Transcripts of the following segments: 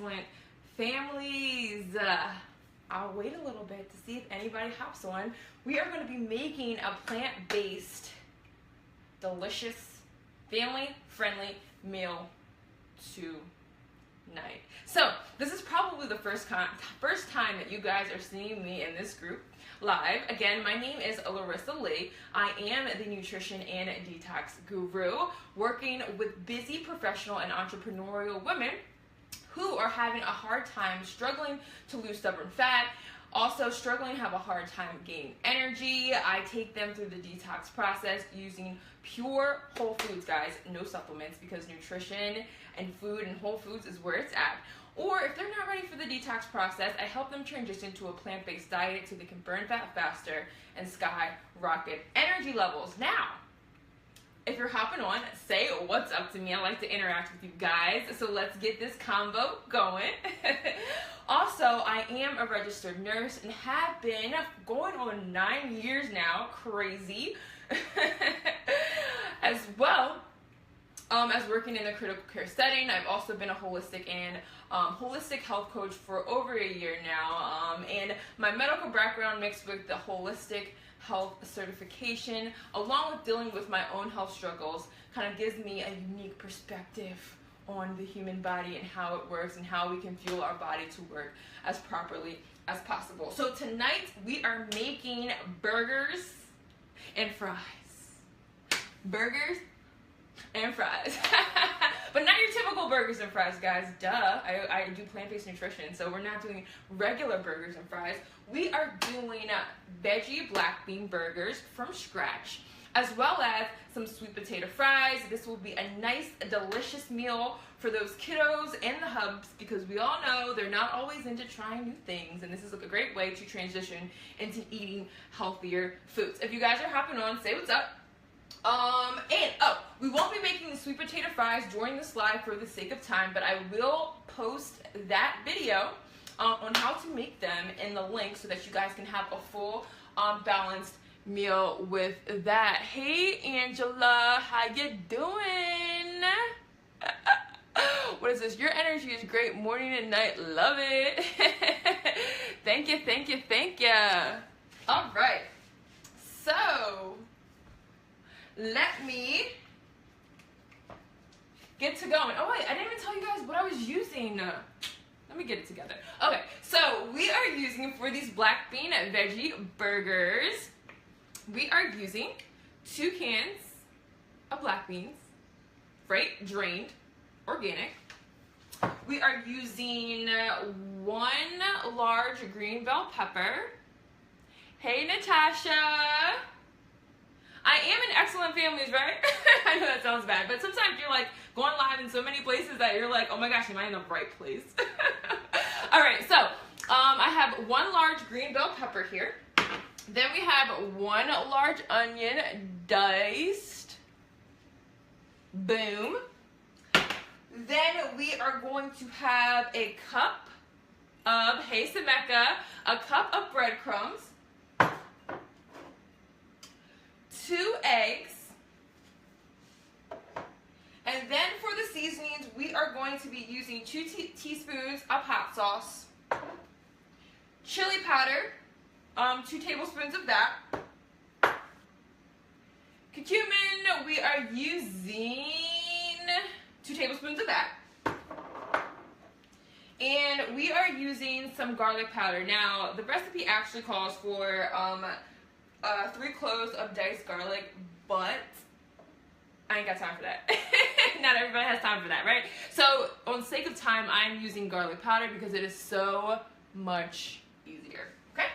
excellent families. I'll wait a little bit to see if anybody hops on. We are going to be making a plant-based, delicious, family-friendly meal tonight. So this is probably the first time that you guys are seeing me in this group live. Again, my name is Lorisa Leigh. I am the nutrition and detox guru, working with busy professional and entrepreneurial women who are having a hard time struggling to lose stubborn fat, also struggling to have a hard time gaining energy. I take them through the detox process using pure whole foods, guys, no supplements, because nutrition and food and whole foods is where it's at. Or if they're not ready for the detox process, I help them transition to a plant-based diet so they can burn fat faster and skyrocket energy levels. Now, if you're hopping on, say what's up to me. I like to interact with you guys, so let's get this combo going. Also, I am a registered nurse and have been going on 9 years now, crazy, as well as working in the critical care setting. I've also been a holistic health coach for over a year now, and my medical background mixed with the holistic health certification, along with dealing with my own health struggles, kind of gives me a unique perspective on the human body and how it works and how we can fuel our body to work as properly as possible. So tonight we are making burgers and fries. Burgers and fries. But not your typical burgers and fries, guys. Duh. I do plant-based nutrition, so we're not doing regular burgers and fries. We are doing veggie black bean burgers from scratch, as well as some sweet potato fries. This will be a nice, delicious meal for those kiddos and the hubs, because we all know they're not always into trying new things, and this is a great way to transition into eating healthier foods. If you guys are hopping on, say what's up. We won't be making the sweet potato fries during this live for the sake of time, but I will post that video on how to make them in the link so that you guys can have a full balanced meal with that. Hey Angela, how you doing? What is this? Your energy is great morning and night. Love it. Thank you, thank you, thank you. All right. So let me get to going. Oh wait, I didn't even tell you guys what I was using. Let me get it together. Okay, so we are using, for these black bean veggie burgers, we are using 2 cans of black beans, right, drained, organic. We are using 1 large green bell pepper. Hey Natasha. I am in excellent families, right? I know that sounds bad, but sometimes you're like going live in so many places that you're like, oh my gosh, am I in the right place? All right, so I have 1 large green bell pepper here. Then we have 1 large onion diced. Boom. Then we are going to have a cup of, hey Sameka, a cup of breadcrumbs, 2 eggs, and then for the seasonings, we are going to be using 2 teaspoons of hot sauce, chili powder, 2 tablespoons of that, cumin, we are using 2 tablespoons of that, and we are using some garlic powder. Now, the recipe actually calls for 3 cloves of diced garlic, but I ain't got time for that. Not everybody has time for that, right? So, on sake of time, I'm using garlic powder because it is so much easier, okay?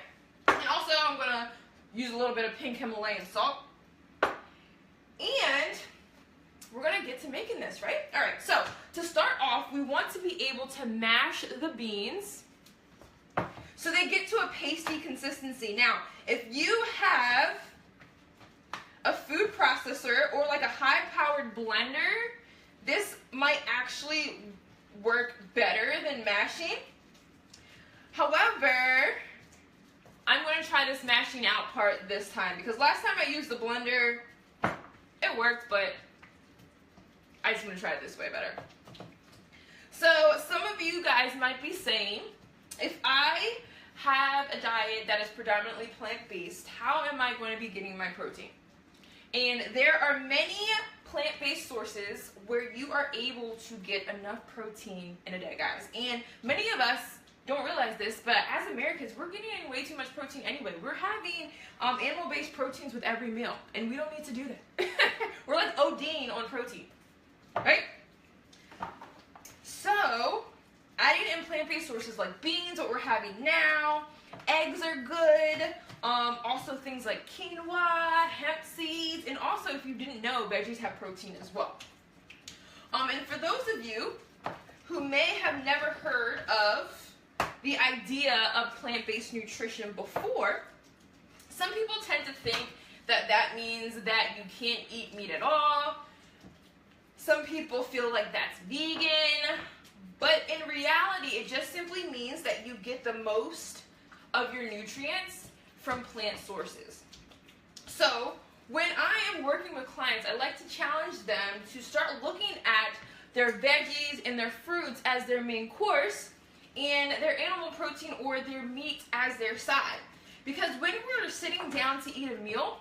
And also, I'm gonna use a little bit of pink Himalayan salt. And we're gonna get to making this, right? All right, so to start off, we want to be able to mash the beans so they get to a pasty consistency. Now, if you have a food processor or like a high-powered blender, this might actually work better than mashing. However, I'm going to try this mashing out part this time, because last time I used the blender, it worked, but I just want to try it this way better. So some of you guys might be saying, if I have a diet that is predominantly plant-based, how am I going to be getting my protein? And there are many plant-based sources where you are able to get enough protein in a day, guys. And many of us don't realize this, but as Americans, we're getting in way too much protein anyway. We're having animal-based proteins with every meal, and we don't need to do that. We're like ODing on protein, right? So, adding in plant-based sources like beans, what we're having now, eggs are good. Also things like quinoa, hemp seeds, and also, if you didn't know, veggies have protein as well. And for those of you who may have never heard of the idea of plant-based nutrition before, some people tend to think that that means that you can't eat meat at all. Some people feel like that's vegan, but in reality, it just simply means that you get the most of your nutrients from plant sources. So when I am working with clients, I like to challenge them to start looking at their veggies and their fruits as their main course and their animal protein or their meat as their side. Because when we're sitting down to eat a meal,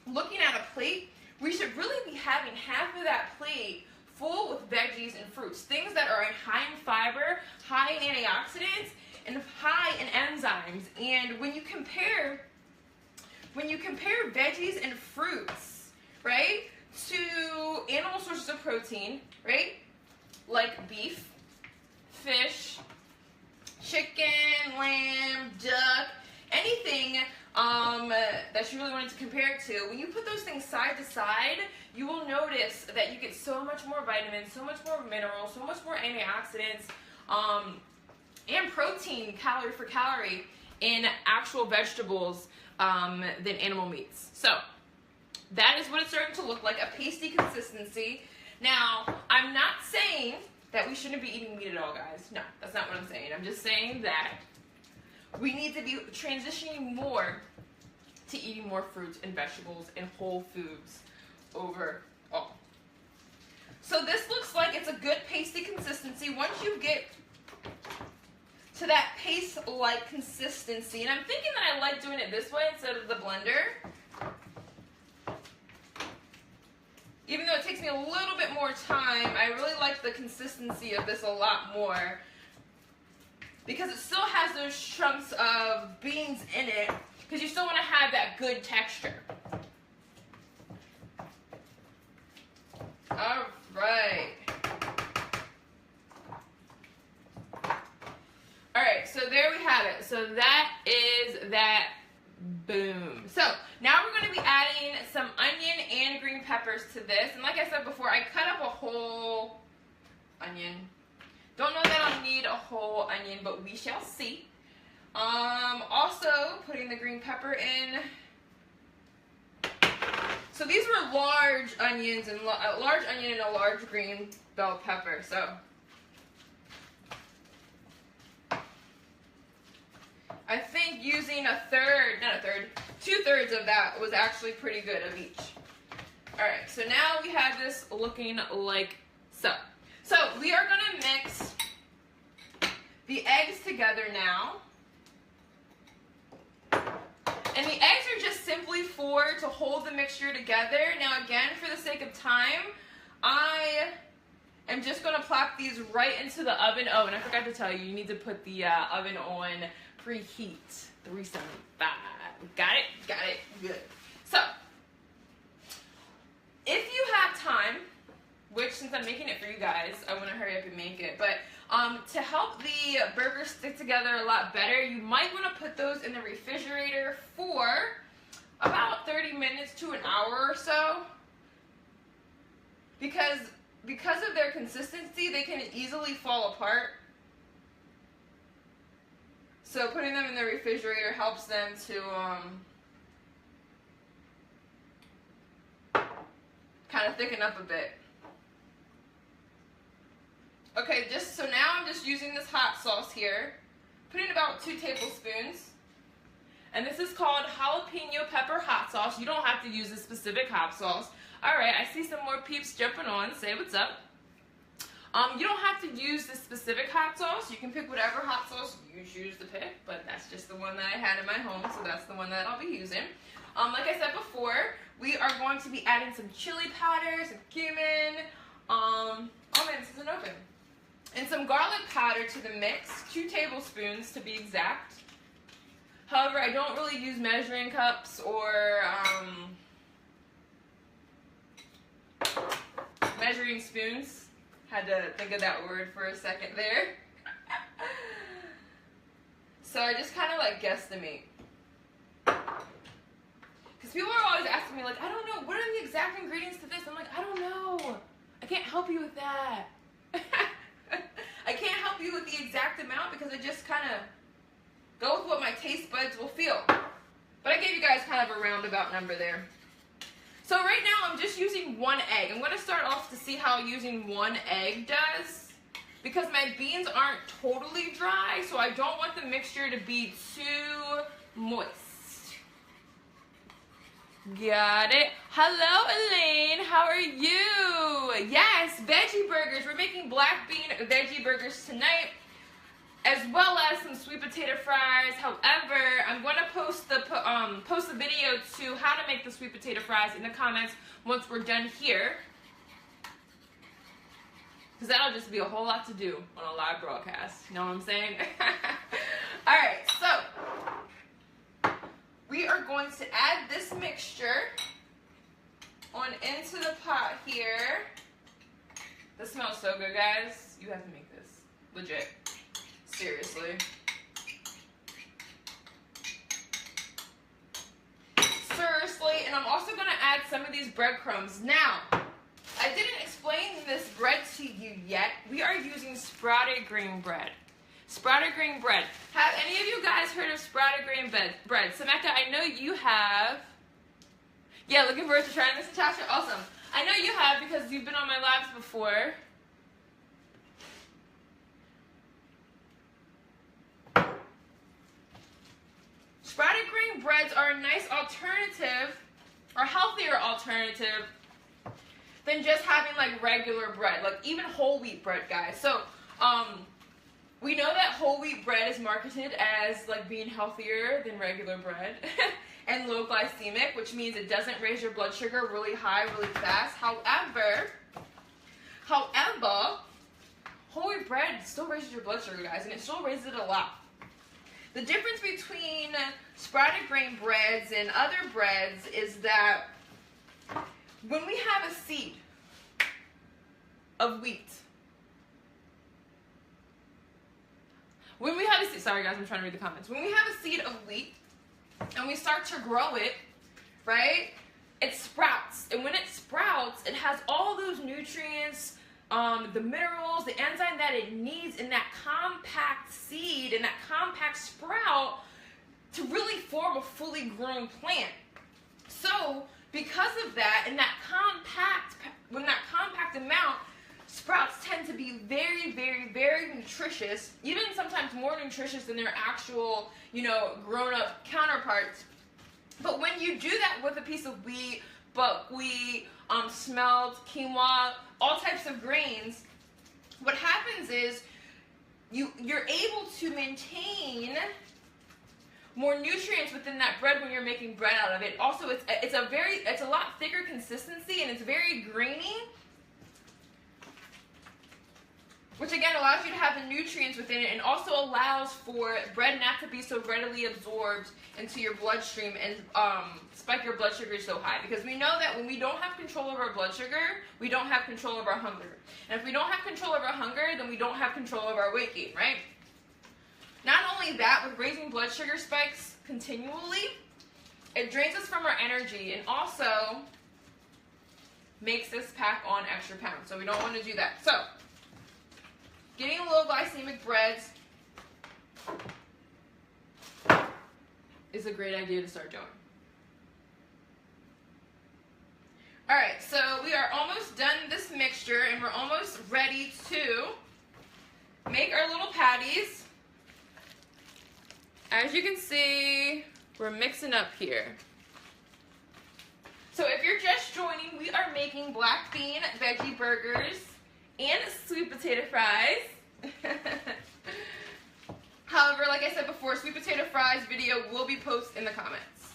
looking at a plate, we should really be having half of that plate full with veggies and fruits, things that are high in fiber, high in antioxidants, and high in enzymes. And when you compare veggies and fruits, right, to animal sources of protein, right, like beef, fish, chicken, lamb, duck, anything that you really wanted to compare it to, when you put those things side to side, you will notice that you get so much more vitamins, so much more minerals, so much more antioxidants, and protein, calorie for calorie, in actual vegetables than animal meats. So that is what it's starting to look like, a pasty consistency. Now, I'm not saying that we shouldn't be eating meat at all, guys. No, that's not what I'm saying. I'm just saying that we need to be transitioning more to eating more fruits and vegetables and whole foods overall. So this looks like it's a good pasty consistency. Once you get to that paste-like consistency, and I'm thinking that I like doing it this way instead of the blender, even though it takes me a little bit more time, I really like the consistency of this a lot more because it still has those chunks of beans in it because you still want to have that good texture. All right. All right, so there we have it. So that is that. Boom. So now we're going to be adding some onion and green peppers to this. And like I said before, I cut up a whole onion. Don't know that I'll need a whole onion, but we shall see. Also putting the green pepper in. So these were large onions, and a large onion and a large green bell pepper. So I think using two-thirds of that was actually pretty good of each. All right, so now we have this looking like so. So we are gonna mix the eggs together now. And the eggs are just simply to hold the mixture together. Now again, for the sake of time, I am just gonna plop these right into the oven. Oh, and I forgot to tell you, you need to put the oven on preheat 375. Got it? Got it? Good. So, if you have time, which since I'm making it for you guys, I want to hurry up and make it, but to help the burgers stick together a lot better, you might want to put those in the refrigerator for about 30 minutes to an hour or so, because of their consistency, they can easily fall apart. So putting them in the refrigerator helps them to kind of thicken up a bit. Okay, so now I'm just using this hot sauce here. Putting about 2 tablespoons. And this is called jalapeno pepper hot sauce. You don't have to use a specific hot sauce. All right, I see some more peeps jumping on. Say what's up. You don't have to use this specific hot sauce. You can pick whatever hot sauce you choose to pick, but that's just the one that I had in my home, so that's the one that I'll be using. Like I said before, we are going to be adding some chili powder, some cumin, oh man, this isn't open, and some garlic powder to the mix, 2 tablespoons to be exact. However, I don't really use measuring cups or measuring spoons. Had to think of that word for a second there. So I just kind of like guesstimate. Because people are always asking me, like, I don't know, what are the exact ingredients to this? I'm like, I don't know. I can't help you with that. I can't help you with the exact amount because I just kind of go with what my taste buds will feel. But I gave you guys kind of a roundabout number there. So right now I'm just using 1 egg. I'm going to start off to see how using 1 egg does. Because my beans aren't totally dry, so I don't want the mixture to be too moist. Got it. Hello, Elaine. How are you? Yes, veggie burgers. We're making black bean veggie burgers tonight, as well as some sweet potato fries. However, I'm going to post the video to how to make the sweet potato fries in the comments once we're done here. Because that'll just be a whole lot to do on a live broadcast. You know what I'm saying? Alright, so we are going to add this mixture on into the pot here. This smells so good, guys. You have to make this. Legit. Seriously. Seriously, and I'm also going to add some of these breadcrumbs. Now, I didn't explain this bread to you yet. We are using sprouted grain bread. Sprouted grain bread. Have any of you guys heard of sprouted grain bread? Samantha, I know you have. Yeah, looking forward to trying this, Natasha. Awesome. I know you have because you've been on my lives before. Sprouted grain breads are a nice alternative, or healthier alternative, than just having like regular bread, like even whole wheat bread, guys. So, we know that whole wheat bread is marketed as like being healthier than regular bread and low glycemic, which means it doesn't raise your blood sugar really high, really fast. However, whole wheat bread still raises your blood sugar, guys, and it still raises it a lot. The difference between sprouted grain breads and other breads is that when we have a seed of wheat, sorry guys, I'm trying to read the comments. When we have a seed of wheat and we start to grow it, right, it sprouts. And when it sprouts, it has all those nutrients, the minerals, the enzyme that it needs in that compact seed, in that compact sprout to really form a fully grown plant. So, because of that, in that compact amount, sprouts tend to be very, very, very nutritious, even sometimes more nutritious than their actual, grown-up counterparts. But when you do that with a piece of wheat, buckwheat, smelt, quinoa, all types of grains, what happens is you're able to maintain more nutrients within that bread when you're making bread out of it. Also, it's a lot thicker consistency and it's very grainy, which again allows you to have the nutrients within it and also allows for bread not to be so readily absorbed into your bloodstream and spike your blood sugar so high. Because we know that when we don't have control over our blood sugar, we don't have control over our hunger. And if we don't have control over our hunger, then we don't have control over our weight gain, right? Not only that, with raising blood sugar spikes continually, it drains us from our energy and also makes us pack on extra pounds. So we don't want to do that. So, getting low glycemic breads is a great idea to start doing. Alright, so we are almost done this mixture and we're almost ready to make our little patties. As you can see, we're mixing up here. So if you're just joining, we are making black bean veggie burgers and sweet potato fries. However, like I said before, sweet potato fries video will be posted in the comments.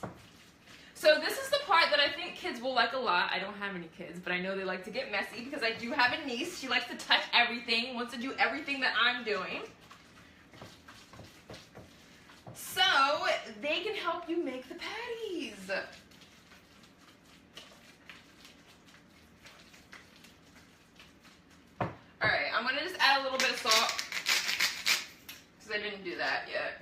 So this is the part that I think kids will like a lot. I don't have any kids, but I know they like to get messy because I do have a niece. She likes to touch everything, wants to do everything that I'm doing. So they can help you make the patties. Alright, I'm going to just add a little bit of salt because I didn't do that yet.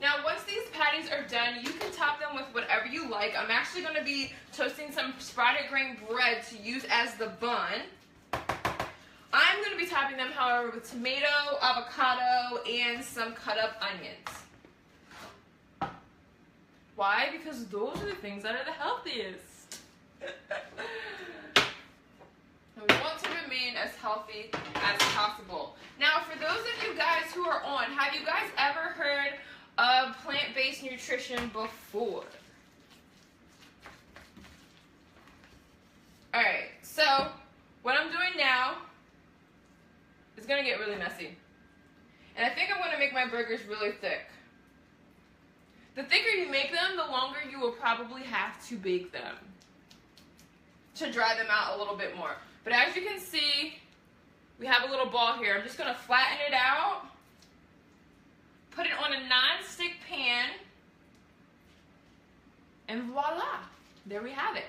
Now, once these patties are done, you can top them with whatever you like. I'm actually going to be toasting some sprouted grain bread to use as the bun. I'm going to be topping them, however, with tomato, avocado, and some cut up onions. Why? Because those are the things that are the healthiest. And we want to remain as healthy as possible. Now, for those of you guys who are on, have you guys ever heard of plant-based nutrition before? Alright, so what I'm doing now is going to get really messy. And I think I'm going to make my burgers really thick. The thicker you make them, the longer you will probably have to bake them to dry them out a little bit more. But as you can see, we have a little ball here. I'm just going to flatten it out. Put it on a non-stick pan, and voila, there we have it.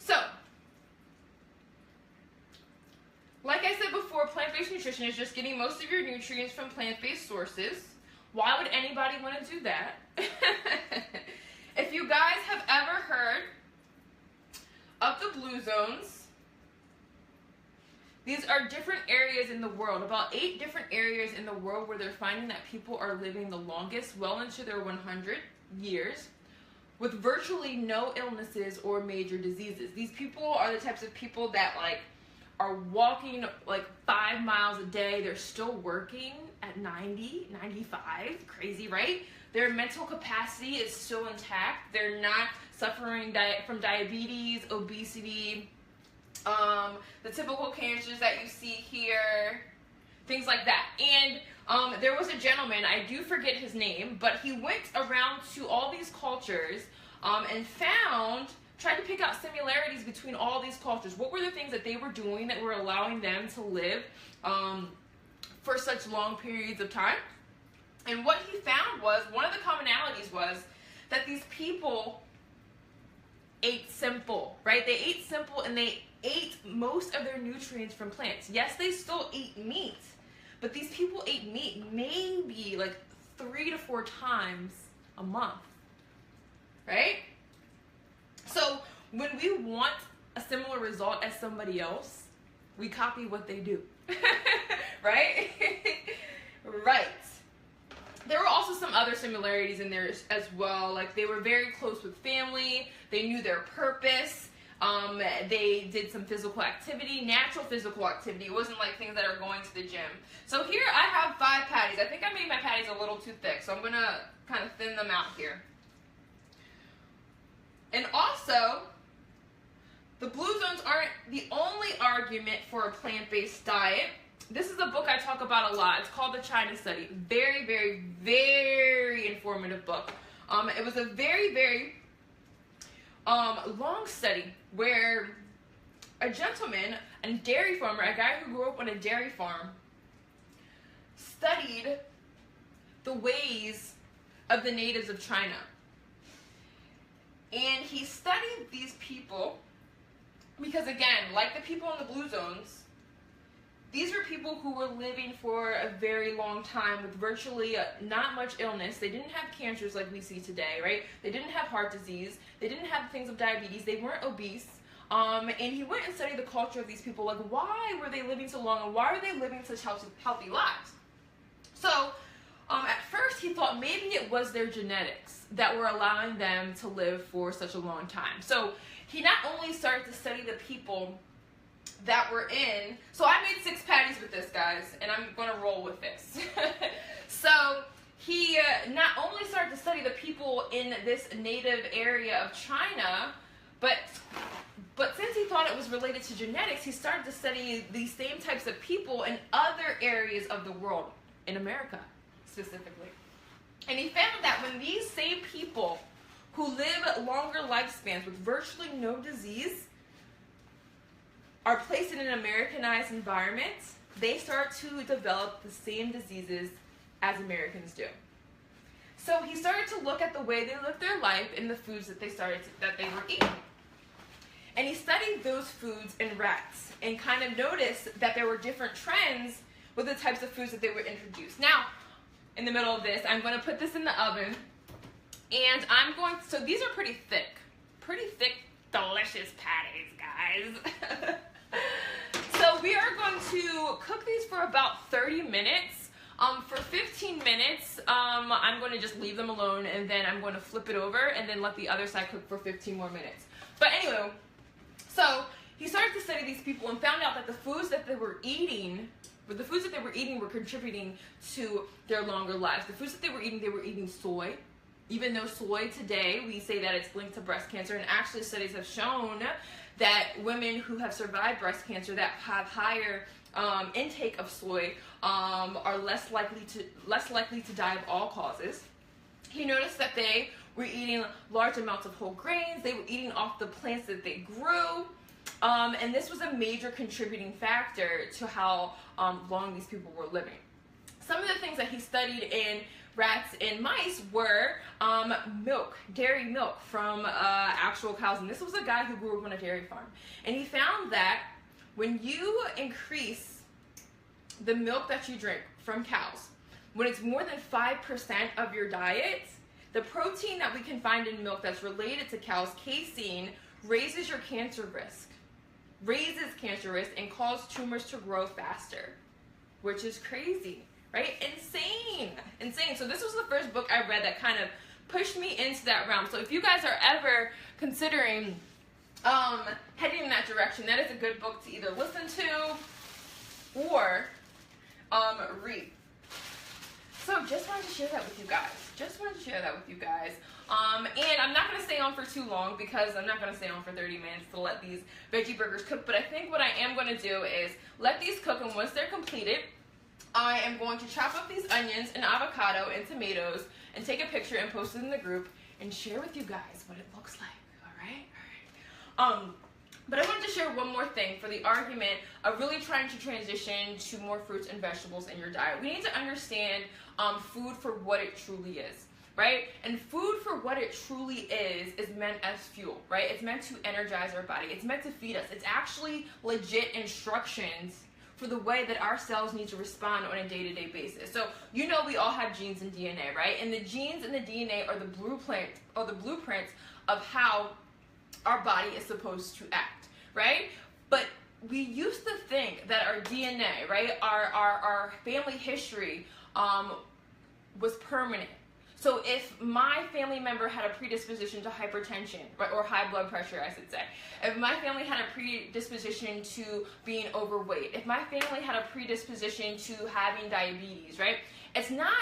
So, like I said before, plant-based nutrition is just getting most of your nutrients from plant-based sources. Why would anybody want to do that? If you guys have ever heard of the blue zones, these are different areas in the world, about 8 different areas in the world where they're finding that people are living the longest, well into their 100 years, with virtually no illnesses or major diseases. These people are the types of people that are walking 5 miles a day. They're still working at 90, 95, crazy, right? Their mental capacity is still intact. They're not suffering from diabetes, obesity, the typical cancers that you see here, things like that. And there was a gentleman, I do forget his name, but he went around to all these cultures and tried to pick out similarities between all these cultures. What were the things that they were doing that were allowing them to live for such long periods of time? And what he found was, one of the commonalities was that these people ate simple, right? They ate simple and they ate most of their nutrients from plants. Yes, they still ate meat, but these people ate meat maybe 3 to 4 times a month, right? So when we want a similar result as somebody else, we copy what they do, right? Right. There were also some other similarities in there as well. They were very close with family. They knew their purpose. They did some physical activity, natural physical activity. It wasn't like things that are going to the gym. So here I have 5 patties. I think I made my patties a little too thick, so I'm going to kind of thin them out here. And also, the blue zones aren't the only argument for a plant-based diet. This is a book I talk about a lot. It's called The China Study. Very, very, very informative book. It was a very, very long study where a gentleman, a dairy farmer, a guy who grew up on a dairy farm, studied the ways of the natives of China. And he studied these people because, again, like the people in the blue zones, these were people who were living for a very long time with virtually not much illness. They didn't have cancers like we see today, right? They didn't have heart disease. They didn't have things of diabetes. They weren't obese. And he went and studied the culture of these people. Why were they living so long, and why were they living such healthy lives? So at first he thought maybe it was their genetics that were allowing them to live for such a long time. So he not only started to study the people that were in, so I made 6 patties with this, guys, and I'm going to roll with this. So he not only started to study the people in this native area of China, but But since he thought it was related to genetics, he started to study these same types of people in other areas of the world, in America specifically. And he found that when these same people who live longer lifespans with virtually no disease are placed in an Americanized environment, they start to develop the same diseases as Americans do. So he started to look at the way they lived their life and the foods that they were eating. And he studied those foods in rats and kind of noticed that there were different trends with the types of foods that they would introduce. Now, in the middle of this, I'm going to put this in the oven, and so these are pretty thick, delicious patties, guys. So we are going to cook these for about 30 minutes. For 15 minutes, I'm going to just leave them alone, and then I'm going to flip it over and then let the other side cook for 15 more minutes. But anyway, so he started to study these people and found out that the foods that they were eating were contributing to their longer lives. The foods that they were eating soy. Even though soy today, we say that it's linked to breast cancer, and actually studies have shown that women who have survived breast cancer that have higher intake of soy are less likely to die of all causes. He noticed that they were eating large amounts of whole grains. They were eating off the plants that they grew. And this was a major contributing factor to how long these people were living. Some of the things that he studied in rats and mice were milk, dairy milk from actual cows. And this was a guy who grew up on a dairy farm. And he found that when you increase the milk that you drink from cows, when it's more than 5% of your diet, the protein that we can find in milk that's related to cows, casein, raises your cancer risk. Raises cancer risk and causes tumors to grow faster, which is crazy, right? Insane. So this was the first book I read that kind of pushed me into that realm. So if you guys are ever considering heading in that direction, that is a good book to either listen to or read. So just wanted to share that with you guys. And I'm not going to stay on for too long because I'm not going to stay on for 30 minutes to let these veggie burgers cook. But I think what I am going to do is let these cook, and once they're completed, I am going to chop up these onions and avocado and tomatoes and take a picture and post it in the group and share with you guys what it looks like. All right. But I wanted to share one more thing for the argument of really trying to transition to more fruits and vegetables in your diet. We need to understand food for what it truly is, right? And food for what it truly is meant as fuel, right? It's meant to energize our body. It's meant to feed us. It's actually legit instructions for the way that our cells need to respond on a day-to-day basis. So you know we all have genes and DNA, right? And the genes and the DNA are the blueprints of how our body is supposed to act, right? But we used to think that our DNA, right, our family history was permanent. So if my family member had a predisposition to hypertension, right, or high blood pressure, I should say, if my family had a predisposition to being overweight, if my family had a predisposition to having diabetes, right, it's not,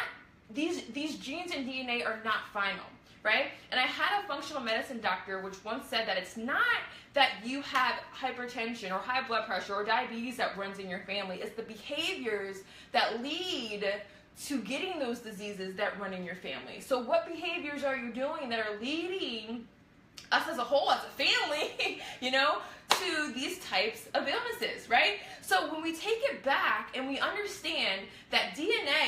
these genes and DNA are not final, right? And I had a functional medicine doctor which once said that it's not that you have hypertension or high blood pressure or diabetes that runs in your family. It's the behaviors that lead to getting those diseases that run in your family. So what behaviors are you doing that are leading us as a whole, as a family, to these types of illnesses, right? So when we take it back and we understand that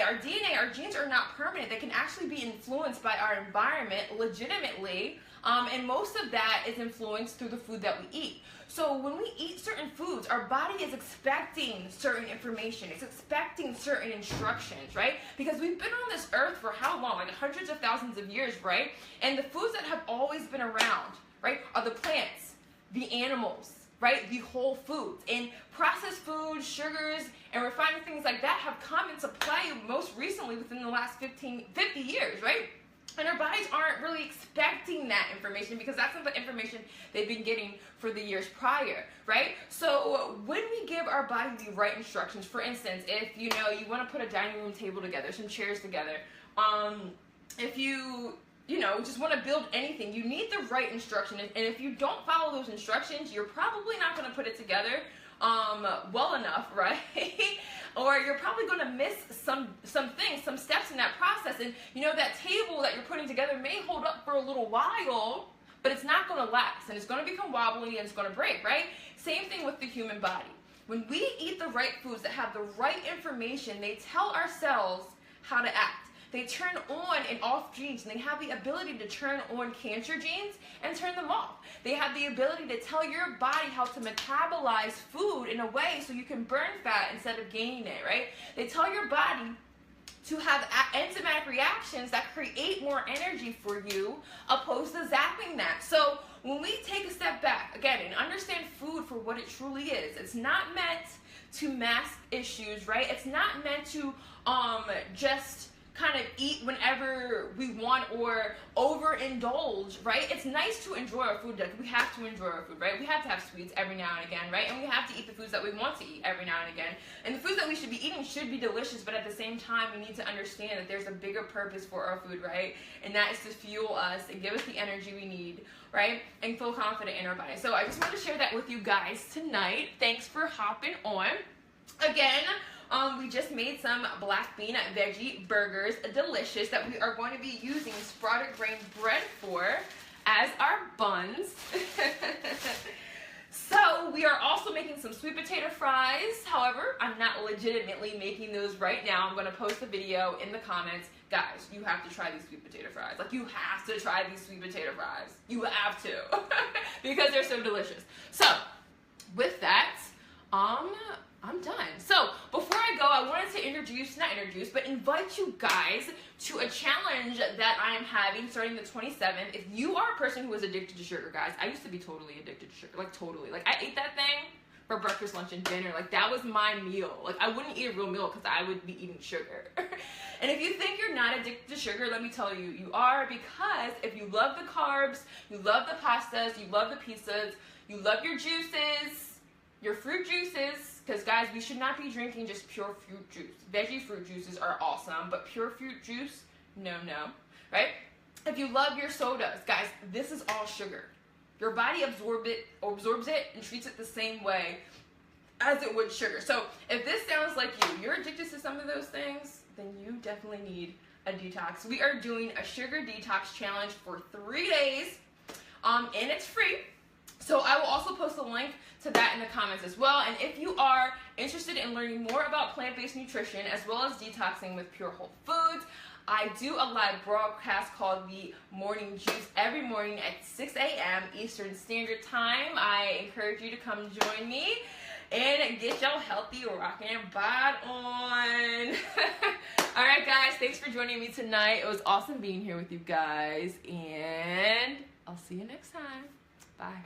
our genes are not permanent, they can actually be influenced by our environment legitimately, and most of that is influenced through the food that we eat. So when we eat certain foods, our body is expecting certain information. It's expecting certain instructions, right? Because we've been on this earth for how long? Like hundreds of thousands of years, right? And the foods that have always been around, right, are the plants, the animals, right, the whole foods. And processed foods, sugars, and refined things like that have come into play most recently within the last 50 years, right? And our bodies aren't really expecting that information because that's not the information they've been getting for the years prior, right? So when we give our body the right instructions, for instance, if you want to put a dining room table together, some chairs together, if you just want to build anything, you need the right instructions. And if you don't follow those instructions, you're probably not going to put it together well enough, right? Or you're probably going to miss some things, some steps in that process. And that table that you're putting together may hold up for a little while, but it's not going to last, and it's going to become wobbly, and it's going to break, right? Same thing with the human body. When we eat the right foods that have the right information, they tell our cells how to act. They turn on and off genes, and they have the ability to turn on cancer genes and turn them off. They have the ability to tell your body how to metabolize food in a way so you can burn fat instead of gaining it, right? They tell your body to have enzymatic reactions that create more energy for you opposed to zapping that. So when we take a step back, again, and understand food for what it truly is, it's not meant to mask issues, right? It's not meant to just kind of eat whenever we want or overindulge, right? It's nice to enjoy our food. Like, we have to enjoy our food, right? We have to have sweets every now and again, right? And we have to eat the foods that we want to eat every now and again. And the foods that we should be eating should be delicious, but at the same time, we need to understand that there's a bigger purpose for our food, right? And that is to fuel us and give us the energy we need, right? And feel confident in our body. So I just wanted to share that with you guys tonight. Thanks for hopping on. Again, we just made some black bean veggie burgers, delicious, that we are going to be using sprouted grain bread for as our buns. So we are also making some sweet potato fries. However, I'm not legitimately making those right now. I'm going to post a video in the comments. Guys, you have to try these sweet potato fries. Like, you have to try these sweet potato fries. You have to. Because they're so delicious. So, with that, I'm done. So, before I go, I wanted to invite you guys to a challenge that I am having starting the 27th. If you are a person who is addicted to sugar, guys, I used to be totally addicted to sugar, like totally. Like, I ate that thing for breakfast, lunch, and dinner. Like, that was my meal. Like, I wouldn't eat a real meal because I would be eating sugar. And if you think you're not addicted to sugar, let me tell you, you are, because if you love the carbs, you love the pastas, you love the pizzas, you love your juices, your fruit juices, because, guys, we should not be drinking just pure fruit juice. Veggie fruit juices are awesome, but pure fruit juice, no, right? If you love your sodas, guys, this is all sugar. Your body absorbs it and treats it the same way as it would sugar. So if this sounds like you're addicted to some of those things, then you definitely need a detox. We are doing a sugar detox challenge for 3 days, and it's free. So I will also post a link to that in the comments as well. And if you are interested in learning more about plant-based nutrition as well as detoxing with pure whole foods, I do a live broadcast called The Morning Juice every morning at 6 a.m. Eastern Standard Time. I encourage you to come join me and get your healthy rockin' bod on. All right, guys, thanks for joining me tonight. It was awesome being here with you guys, and I'll see you next time. Bye.